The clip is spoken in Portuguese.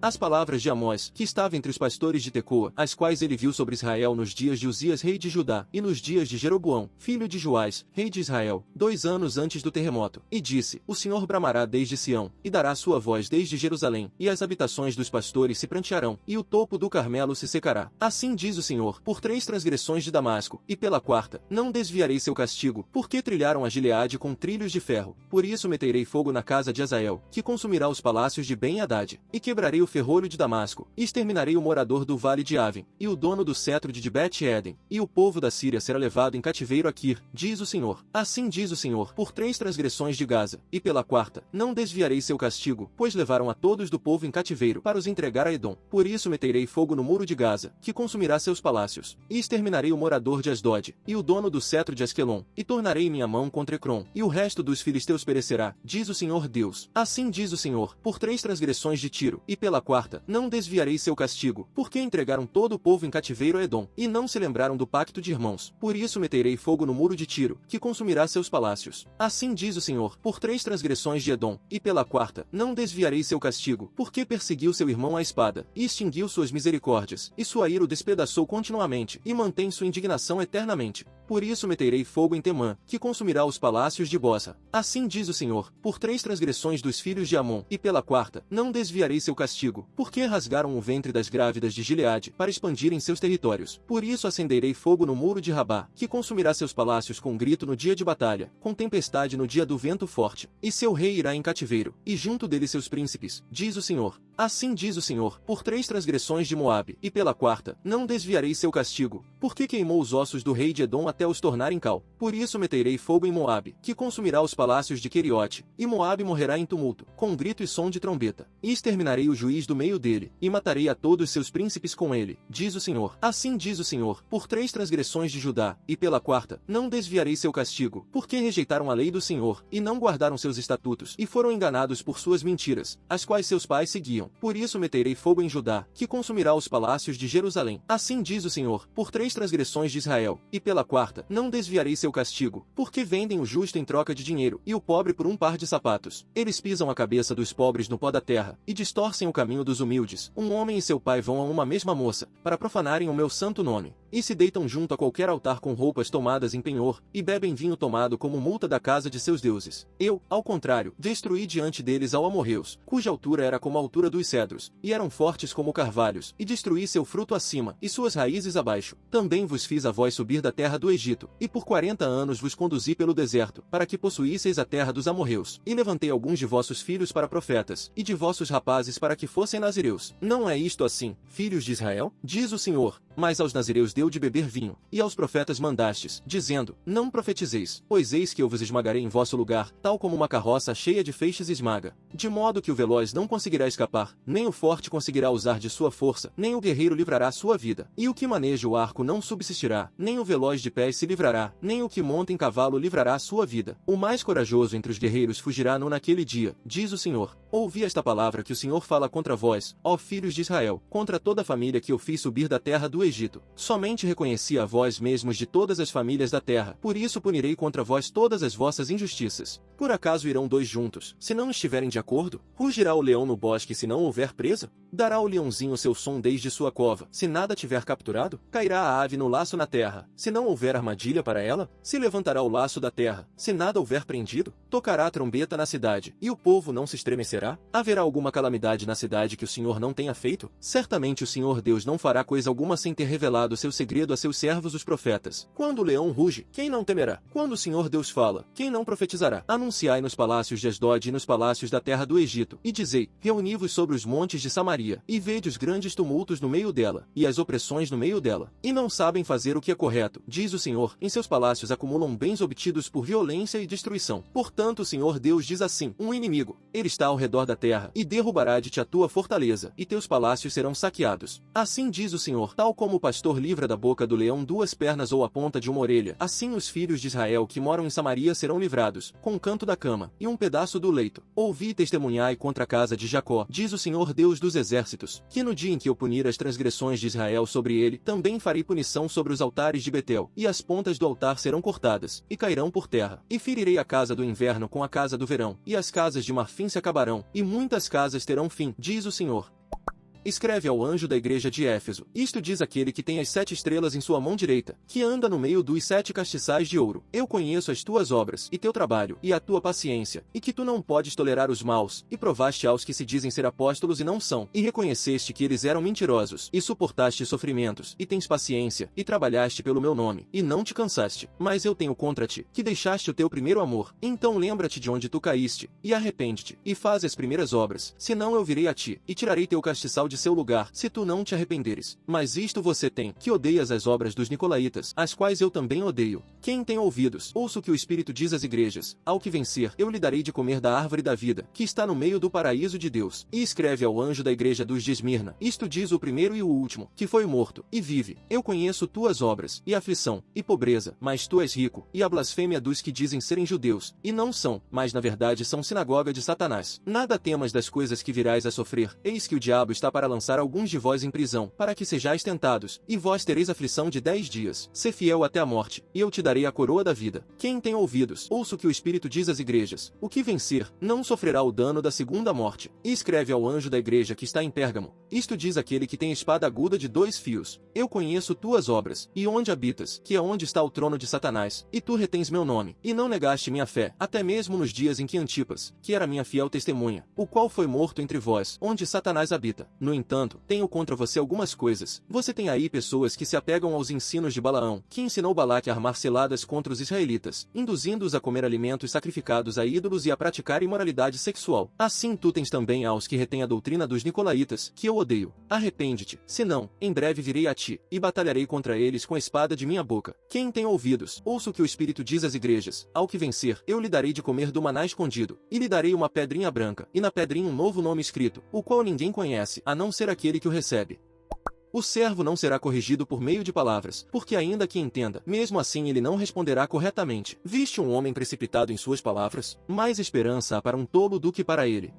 as palavras de Amós, que estava entre os pastores de Tecoa, as quais ele viu sobre Israel nos dias de Uzias rei de Judá, e nos dias de Jeroboão, filho de Joás, rei de Israel, 2 anos antes do terremoto. E disse, o Senhor bramará desde Sião, e dará sua voz desde Jerusalém, e as habitações dos pastores se prantearão, e o topo do Carmelo se secará. Assim diz o Senhor, por 3 transgressões de Damasco, e pela 4ª, não desviarei seu castigo, porque trilharam a Gileade com trilhos de ferro. Por isso meterei fogo na casa de Hazael, que consumirá os palácios de Ben-Hadad, e quebrarei o ferrolho de Damasco, e exterminarei o morador do vale de Aven, e o dono do cetro de Bet-Eden, e o povo da Síria será levado em cativeiro a Kir, diz o Senhor. Assim diz o Senhor, por 3 transgressões de Gaza, e pela 4ª, não desviarei seu castigo, pois levaram a todos do povo em cativeiro para os entregar a Edom. Por isso meterei fogo no muro de Gaza, que consumirá seus palácios, e exterminarei o morador de Asdod, e o dono do cetro de Asquelon, e tornarei minha mão contra Ecrom, e o resto dos filisteus perecerá, diz o Senhor Deus. Assim diz o Senhor, por 3 transgressões de Tiro, e pela 4ª, não desviarei seu castigo, porque entregaram todo o povo em cativeiro a Edom, e não se lembraram do pacto de irmãos. Por isso meterei fogo no muro de Tiro, que consumirá seus palácios. Assim diz o Senhor, por 3 transgressões de Edom, e pela 4ª, não desviarei seu castigo, porque perseguiu seu irmão à espada, e extinguiu suas misericórdias, e sua ira o despedaçou continuamente, e mantém sua indignação eternamente. Por isso meterei fogo em Temã, que consumirá os palácios de Bosa. Assim diz o Senhor, por 3 transgressões dos filhos de Amon, e pela 4ª, não desviarei seu castigo, porque rasgaram o ventre das grávidas de Gileade, para expandirem seus territórios. Por isso acenderei fogo no muro de Rabá, que consumirá seus palácios com grito no dia de batalha, com tempestade no dia do vento forte, e seu rei irá em cativeiro, e junto dele seus príncipes, diz o Senhor. Assim diz o Senhor, por 3 transgressões de Moabe, e pela 4ª, não desviarei seu castigo, porque queimou os ossos do rei de Edom até os tornar em cal. Por isso meterei fogo em Moabe, que consumirá os palácios de Queriote, e Moabe morrerá em tumulto, com grito e som de trombeta. E exterminarei o juiz do meio dele, e matarei a todos seus príncipes com ele, diz o Senhor. Assim diz o Senhor, por 3 transgressões de Judá, e pela 4ª, não desviarei seu castigo, porque rejeitaram a lei do Senhor, e não guardaram seus estatutos, e foram enganados por suas mentiras, as quais seus pais seguiam. Por isso meterei fogo em Judá, que consumirá os palácios de Jerusalém. Assim diz o Senhor, por 3 transgressões de Israel, e pela 4ª, não desviarei seu castigo, porque vendem o justo em troca de dinheiro, e o pobre por um par de sapatos. Eles pisam a cabeça dos pobres no pó da terra, e distorcem o caminho dos humildes. Um homem e seu pai vão a uma mesma moça, para profanarem o meu santo nome, e se deitam junto a qualquer altar com roupas tomadas em penhor, e bebem vinho tomado como multa da casa de seus deuses. Eu, ao contrário, destruí diante deles ao amorreus, cuja altura era como a altura dos cedros, e eram fortes como carvalhos, e destruí seu fruto acima, e suas raízes abaixo. Também vos fiz a vós subir da terra do Egito, e por 40 anos vos conduzi pelo deserto, para que possuísseis a terra dos amorreus, e levantei alguns de vossos filhos para profetas, e de vossos rapazes para que fossem nazireus. Não é isto assim, filhos de Israel? Diz o Senhor. Mas aos nazireus deu de beber vinho, e aos profetas mandastes, dizendo, não profetizeis, pois eis que eu vos esmagarei em vosso lugar, tal como uma carroça cheia de feixes esmaga. De modo que o veloz não conseguirá escapar, nem o forte conseguirá usar de sua força, nem o guerreiro livrará sua vida. E o que maneja o arco não subsistirá, nem o veloz de pés se livrará, nem o que monta em cavalo livrará sua vida. O mais corajoso entre os guerreiros fugirá naquele dia, diz o Senhor. Ouvi esta palavra que o Senhor fala contra vós, ó filhos de Israel, contra toda a família que eu fiz subir da terra do Egito. Somente reconheci a vós mesmos de todas as famílias da terra, por isso punirei contra vós todas as vossas injustiças. Por acaso irão 2 juntos, se não estiverem de acordo? Rugirá o leão no bosque se não houver presa? Dará o leãozinho seu som desde sua cova, se nada tiver capturado? Cairá a ave no laço na terra, se não houver armadilha para ela? Se levantará o laço da terra, se nada houver prendido? Tocará a trombeta na cidade, e o povo não se estremecerá? Haverá alguma calamidade na cidade que o Senhor não tenha feito? Certamente o Senhor Deus não fará coisa alguma sem ter revelado seu segredo a seus servos os profetas. Quando o leão ruge, quem não temerá? Quando o Senhor Deus fala, quem não profetizará? Anunciai nos palácios de Asdod e nos palácios da terra do Egito, e dizei, reuni-vos sobre os montes de Samaria, e vede os grandes tumultos no meio dela, e as opressões no meio dela. E não sabem fazer o que é correto, diz o Senhor, em seus palácios acumulam bens obtidos por violência e destruição. Portanto o Senhor Deus diz assim, um inimigo, ele está ao redor da terra, e derrubará de ti a tua fortaleza, e teus palácios serão saqueados. Assim diz o Senhor, tal como o pastor livra da boca do leão 2 pernas ou a ponta de uma orelha, assim os filhos de Israel que moram em Samaria serão livrados, com o canto da cama, e um pedaço do leito. Ouvi e testemunhai contra a casa de Jacó, diz o Senhor Deus dos exércitos, que no dia em que eu punir as transgressões de Israel sobre ele, também farei punição sobre os altares de Betel, e as pontas do altar serão cortadas, e cairão por terra. E ferirei a casa do inverno com a casa do verão, e as casas de marfim se acabarão, e muitas casas terão fim, diz o Senhor. escreve ao anjo da igreja de Éfeso. Isto diz aquele que tem as 7 estrelas em sua mão direita, que anda no meio dos 7 castiçais de ouro. Eu conheço as tuas obras, e teu trabalho, e a tua paciência, e que tu não podes tolerar os maus, e provaste aos que se dizem ser apóstolos e não são, e reconheceste que eles eram mentirosos, e suportaste sofrimentos, e tens paciência, e trabalhaste pelo meu nome, e não te cansaste. Mas eu tenho contra ti, que deixaste o teu primeiro amor. Então lembra-te de onde tu caíste, e arrepende-te, e faz as primeiras obras, senão eu virei a ti, e tirarei teu castiçal de seu lugar, se tu não te arrependeres. Mas isto você tem, que odeias as obras dos nicolaítas, as quais eu também odeio. Quem tem ouvidos, ouça o que o Espírito diz às igrejas. Ao que vencer, eu lhe darei de comer da árvore da vida, que está no meio do paraíso de Deus. E escreve ao anjo da igreja dos de Esmirna. Isto diz o primeiro e o último, que foi morto, e vive. Eu conheço tuas obras, e aflição, e pobreza, mas tu és rico, e a blasfêmia dos que dizem serem judeus, e não são, mas na verdade são sinagoga de Satanás. Nada temas das coisas que virás a sofrer, eis que o diabo está para lançar alguns de vós em prisão, para que sejais tentados, e vós tereis aflição de 10 dias. Sê fiel até a morte, e eu te darei a coroa da vida. Quem tem ouvidos, ouça o que o Espírito diz às igrejas. O que vencer, não sofrerá o dano da segunda morte. E escreve ao anjo da igreja que está em Pérgamo. Isto diz aquele que tem espada aguda de 2 fios. Eu conheço tuas obras, e onde habitas, que é onde está o trono de Satanás, e tu retens meu nome, e não negaste minha fé, até mesmo nos dias em que Antipas, que era minha fiel testemunha, o qual foi morto entre vós, onde Satanás habita. No entanto, tenho contra você algumas coisas. Você tem aí pessoas que se apegam aos ensinos de Balaão, que ensinou Balaque a armar ciladas contra os israelitas, induzindo-os a comer alimentos sacrificados a ídolos e a praticar imoralidade sexual. Assim tu tens também aos que retêm a doutrina dos nicolaítas, que eu odeio. Arrepende-te, senão, em breve virei a ti, e batalharei contra eles com a espada de minha boca. Quem tem ouvidos, ouça o que o Espírito diz às igrejas. Ao que vencer, eu lhe darei de comer do maná escondido, e lhe darei uma pedrinha branca, e na pedrinha um novo nome escrito, o qual ninguém conhece, a não ser aquele que o recebe. O servo não será corrigido por meio de palavras, porque ainda que entenda, mesmo assim ele não responderá corretamente. Viste um homem precipitado em suas palavras? Mais esperança há para um tolo do que para ele.